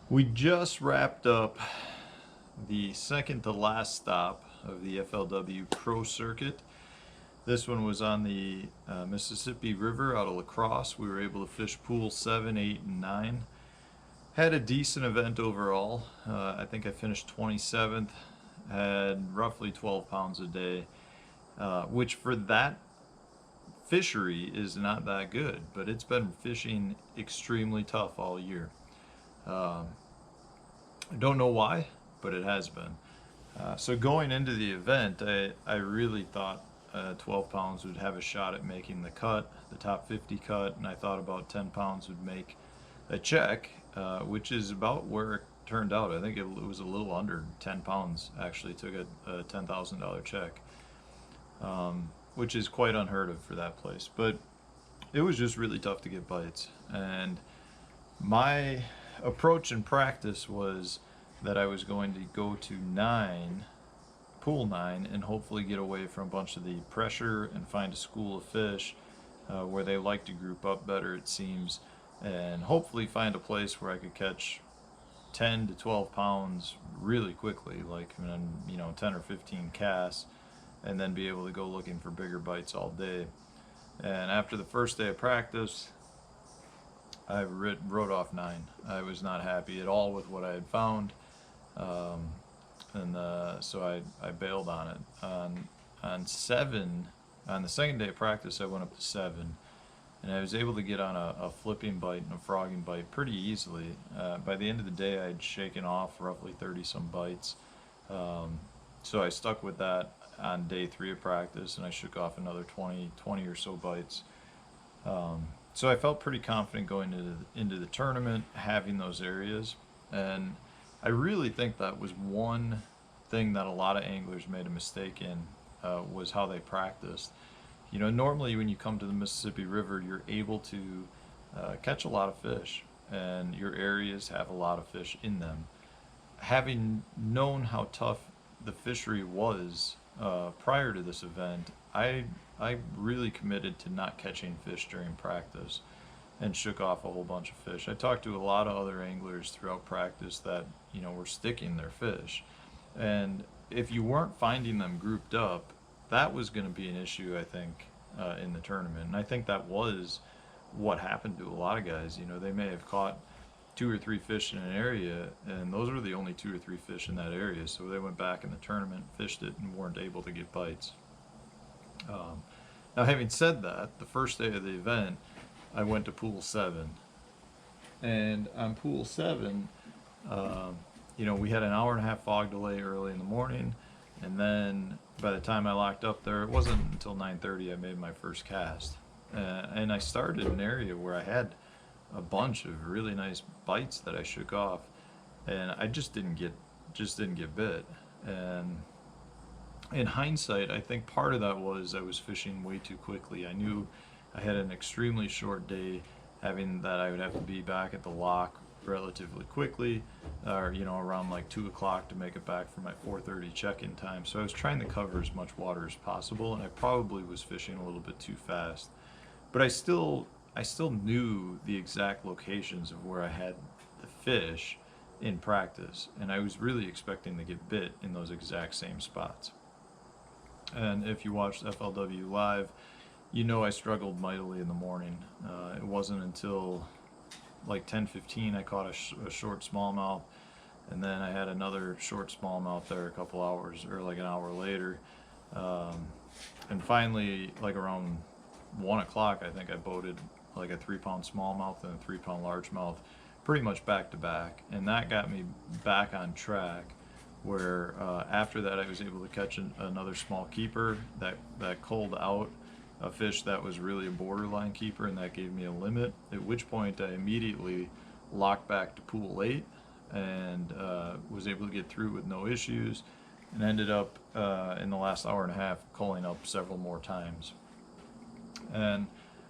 We just wrapped up the second to last stop of the FLW Pro Circuit. This one was on the Mississippi River out of LaCrosse. We were able to fish pool 7, 8, and 9. Had a decent event overall. I think I finished 27th, had roughly 12 pounds a day, which for that fishery is not that good, but it's been fishing extremely tough all year. I don't know why, but it has been. So going into the event, I really thought 12 pounds would have a shot at making the cut, the top 50 cut, and I thought about 10 pounds would make a check, which is about where it turned out. I think it was a little under 10 pounds actually took a $10,000 check, which is quite unheard of for that place. But it was just really tough to get bites. And my approach in practice was that I was going to go to 9, pool 9, and hopefully get away from a bunch of the pressure and find a school of fish where they like to group up better, it seems, and hopefully find a place where I could catch 10 to 12 pounds really quickly, like 10 or 15 casts, and then be able to go looking for bigger bites all day. And after the first day of practice, I wrote off 9. I was not happy at all with what I had found, so I bailed on it. On 7, on the second day of practice, I went up to 7, and I was able to get on a flipping bite and a frogging bite pretty easily. By the end of the day, I had shaken off roughly 30 some bites, so I stuck with that on day 3 of practice, and I shook off another 20 or so bites. So I felt pretty confident going into the tournament, having those areas, and I really think that was one thing that a lot of anglers made a mistake in, was how they practiced. Normally when you come to the Mississippi River, you're able to catch a lot of fish, and your areas have a lot of fish in them. Having known how tough the fishery was prior to this event, I really committed to not catching fish during practice and shook off a whole bunch of fish. I talked to a lot of other anglers throughout practice that were sticking their fish, and if you weren't finding them grouped up, that was going to be an issue, I think, in the tournament. And I think that was what happened to a lot of guys. They may have caught 2 or 3 fish in an area, and those were the only 2 or 3 fish in that area, so they went back in the tournament, fished it, and weren't able to get bites. Now, having said that, the first day of the event, I went to pool 7, and on pool 7, we had an hour and a half fog delay early in the morning, and then by the time I locked up there, it wasn't until 9:30 I made my first cast, and I started an area where I had a bunch of really nice bites that I shook off, and I just didn't get bit. And in hindsight, I think part of that was I was fishing way too quickly. I knew I had an extremely short day, having that I would have to be back at the lock relatively quickly, or around like 2 o'clock to make it back for my 4:30 check-in time. So I was trying to cover as much water as possible, and I probably was fishing a little bit too fast. But I still knew the exact locations of where I had the fish in practice, and I was really expecting to get bit in those exact same spots. And if you watched FLW live, I struggled mightily in the morning. It wasn't until like 10:15 I caught a short smallmouth, and then I had another short smallmouth there a couple hours, or like an hour later. And finally, like around 1 o'clock, I think I boated like a 3-pound smallmouth and a 3-pound largemouth pretty much back to back, and that got me back on track, where after that I was able to catch another small keeper that culled out a fish that was really a borderline keeper, and that gave me a limit, at which point I immediately locked back to pool 8 and was able to get through with no issues, and ended up in the last hour and a half culling up several more times. And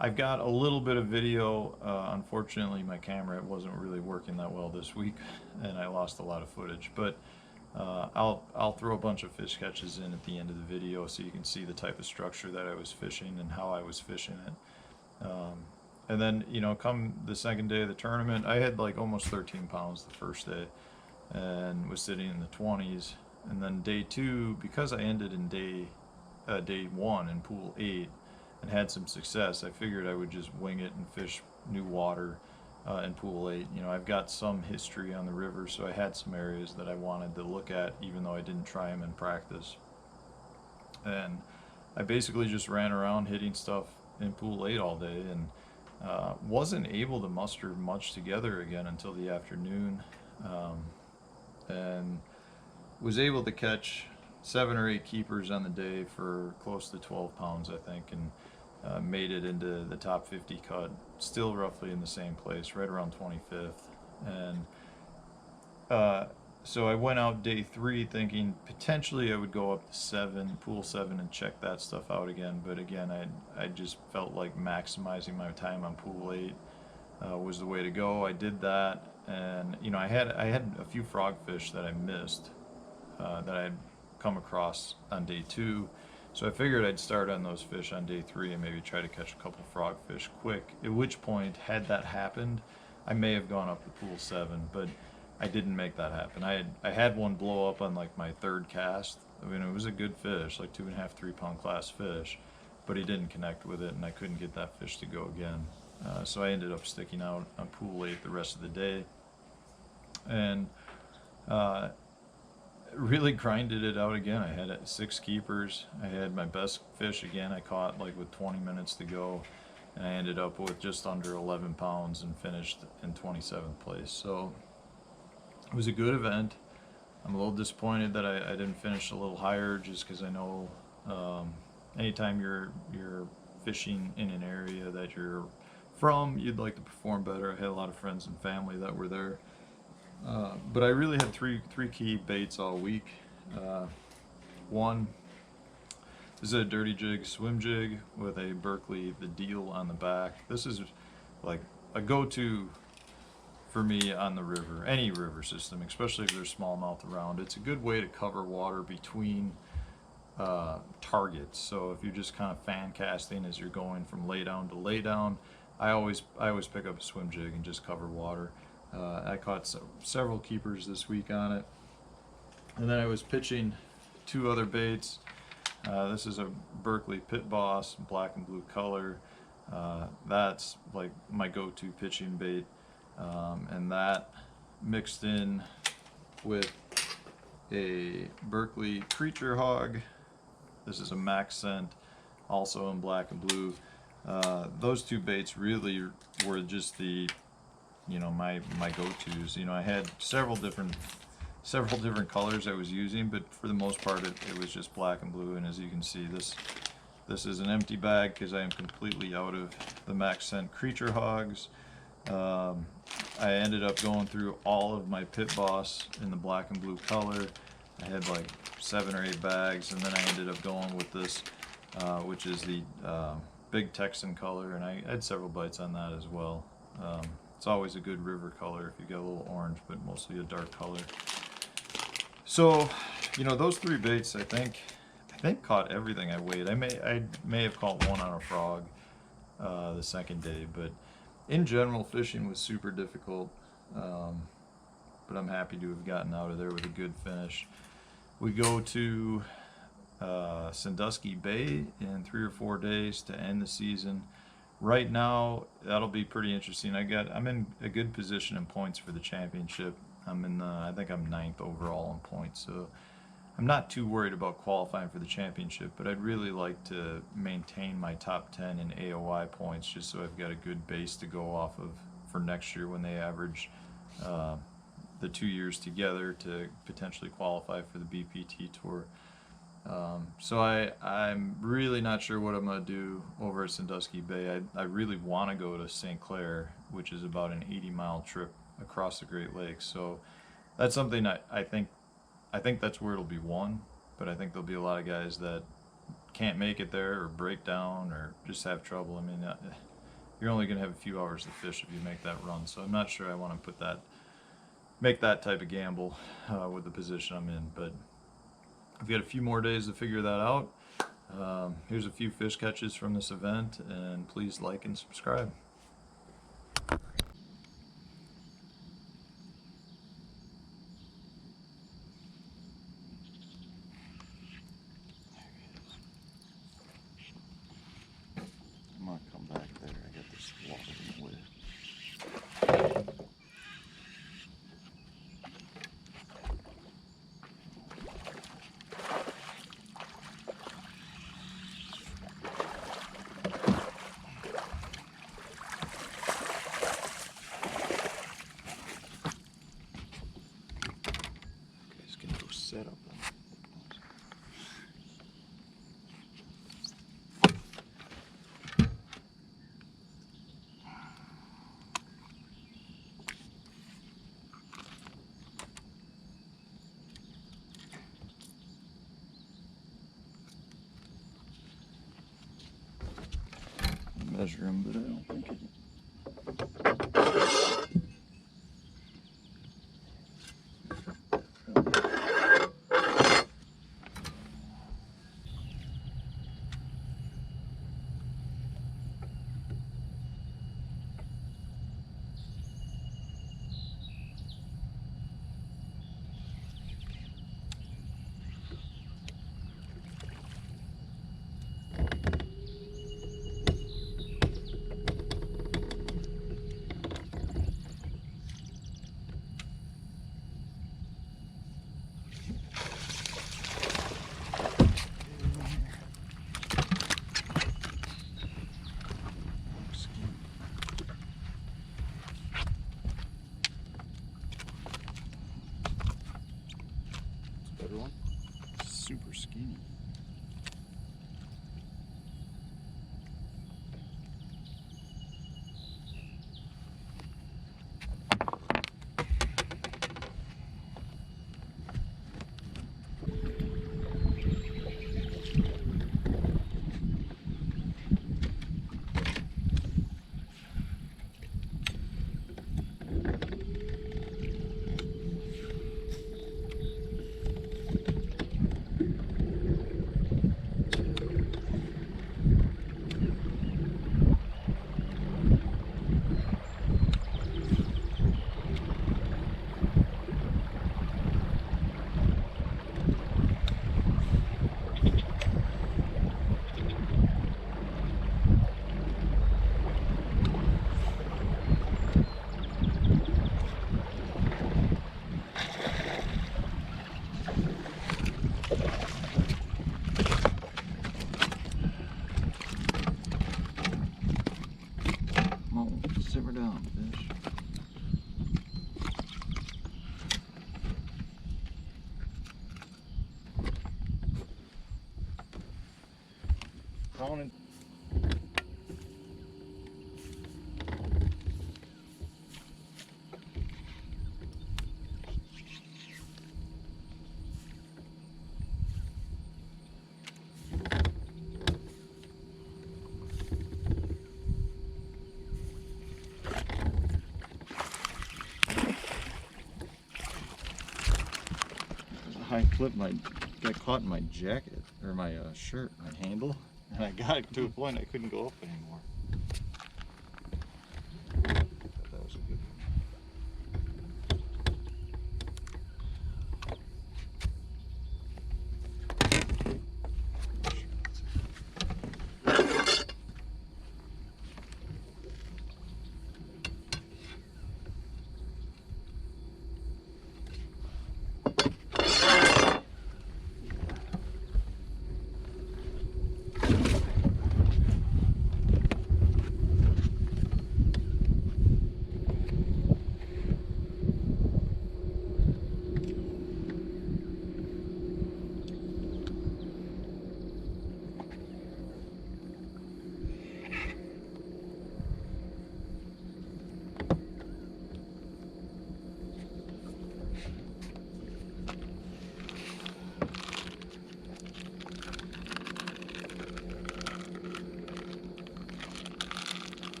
I've got a little bit of video. Unfortunately, my camera wasn't really working that well this week, and I lost a lot of footage, but I'll throw a bunch of fish catches in at the end of the video so you can see the type of structure that I was fishing and how I was fishing it. And then, you know, come the second day of the tournament, I had like almost 13 pounds the first day and was sitting in the 20s. And then day two, because I ended in day one in pool 8 and had some success, I figured I would just wing it and fish new water in pool 8. You know, I've got some history on the river, so I had some areas that I wanted to look at, even though I didn't try them in practice. And I basically just ran around hitting stuff in pool 8 all day, and wasn't able to muster much together again until the afternoon, and was able to catch 7 or 8 keepers on the day for close to 12 pounds, I think, and made it into the top 50 cut, still roughly in the same place, right around 25th. And so I went out day 3 thinking potentially I would go up to 7, pool 7, and check that stuff out again. But again, I just felt like maximizing my time on pool 8 was the way to go. I did that, and you know, I had a few frogfish that I missed that I had come across on day 2. So I figured I'd start on those fish on day 3 and maybe try to catch a couple frogfish quick. At which point, had that happened, I may have gone up to pool 7, but I didn't make that happen. I had one blow up on like my 3rd cast. I mean, it was a good fish, like 2.5, 3 pound class fish, but he didn't connect with it, and I couldn't get that fish to go again. So I ended up sticking out on pool 8 the rest of the day, and really grinded it out again. I had 6 keepers. I had my best fish again. I caught like with 20 minutes to go, and I ended up with just under 11 pounds and finished in 27th place. So it was a good event. I'm a little disappointed that I didn't finish a little higher, just because I know anytime you're fishing in an area that you're from, you'd like to perform better. I had a lot of friends and family that were there. But I really had three key baits all week. One is a dirty jig swim jig with a Berkeley the deal on the back. This is like a go-to for me on the river, any river system, especially if there's smallmouth around. It's a good way to cover water between targets. So if you're just kind of fan casting as you're going from lay down to lay down, I always pick up a swim jig and just cover water. I caught several keepers this week on it, and then I was pitching 2 other baits. This is a Berkeley Pit Boss, black and blue color. That's like my go-to pitching bait, and that mixed in with a Berkeley Creature Hog. This is a max scent, also in black and blue. Those 2 baits really were just the, you know, my go-tos. You know, I had several different colors I was using, but for the most part it was just black and blue. And as you can see, this is an empty bag because I am completely out of the max scent Creature Hogs. I ended up going through all of my Pit Boss in the black and blue color. I had like 7 or 8 bags, and then I ended up going with this, which is the Big Texan color, and I had several bites on that as well. It's always a good river color if you get a little orange, but mostly a dark color. So, you know, those 3 baits, I think caught everything I weighed. I may have caught one on a frog the second day, but in general, fishing was super difficult. But I'm happy to have gotten out of there with a good finish. We go to Sandusky Bay in 3 or 4 days to end the season. Right now, that'll be pretty interesting. I'm in a good position in points for the championship. I think I'm 9th overall in points, so I'm not too worried about qualifying for the championship, but I'd really like to maintain my top 10 in AOI points, just so I've got a good base to go off of for next year when they average the 2 years together to potentially qualify for the BPT Tour. So I'm really not sure what I'm going to do over at Sandusky Bay. I really want to go to St. Clair, which is about an 80-mile trip across the Great Lakes. So that's something I think that's where it'll be won, but I think there'll be a lot of guys that can't make it there or break down or just have trouble. I mean, you're only going to have a few hours to fish if you make that run, so I'm not sure I want to make that type of gamble with the position I'm in, but I've got a few more days to figure that out. Here's a few fish catches from this event, and please like and subscribe. measure them, but I don't think it. Better one? Super skinny. Simmer down, fish. Pounding. I flipped got caught in my jacket, or my shirt, my handle, and I got it to a point I couldn't go up anymore. That was a good one.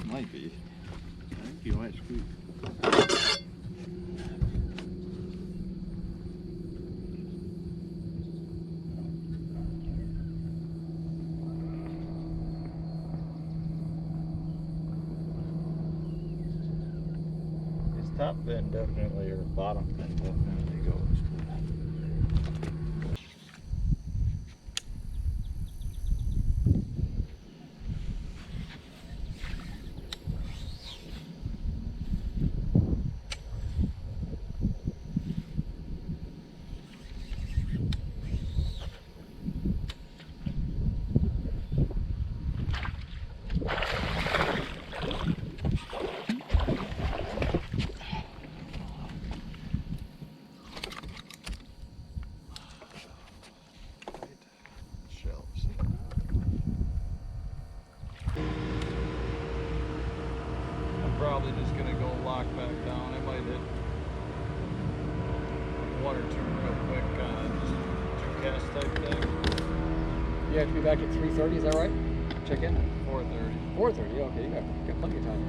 Might be. I think you might scoop. top bend definitely, or bottom bend definitely goes. Shelves. I'm probably just gonna go lock back down. I might hit one or two real quick, just two cast type thing. You have to be back at 3:30, is that right? Check in? 4:30. 4:30, okay, you got plenty of time.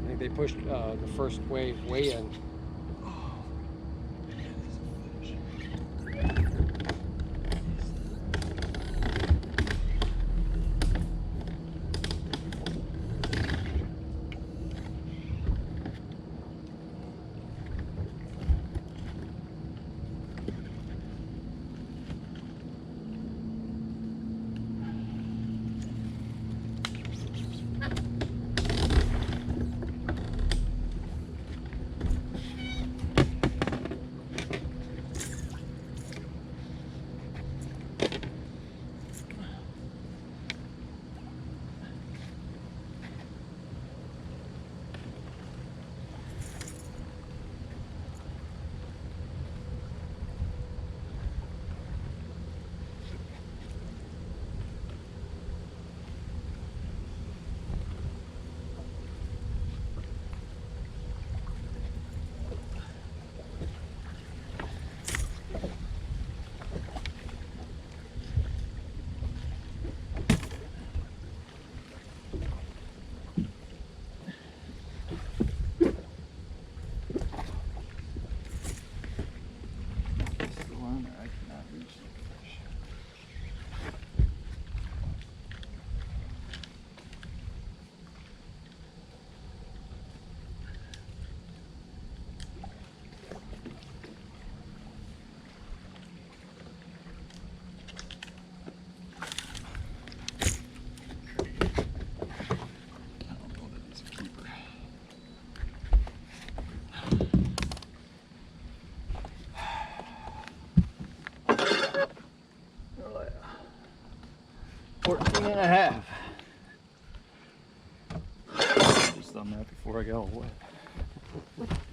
I think they pushed the first wave way in. And a half. Just done that before I got all wet.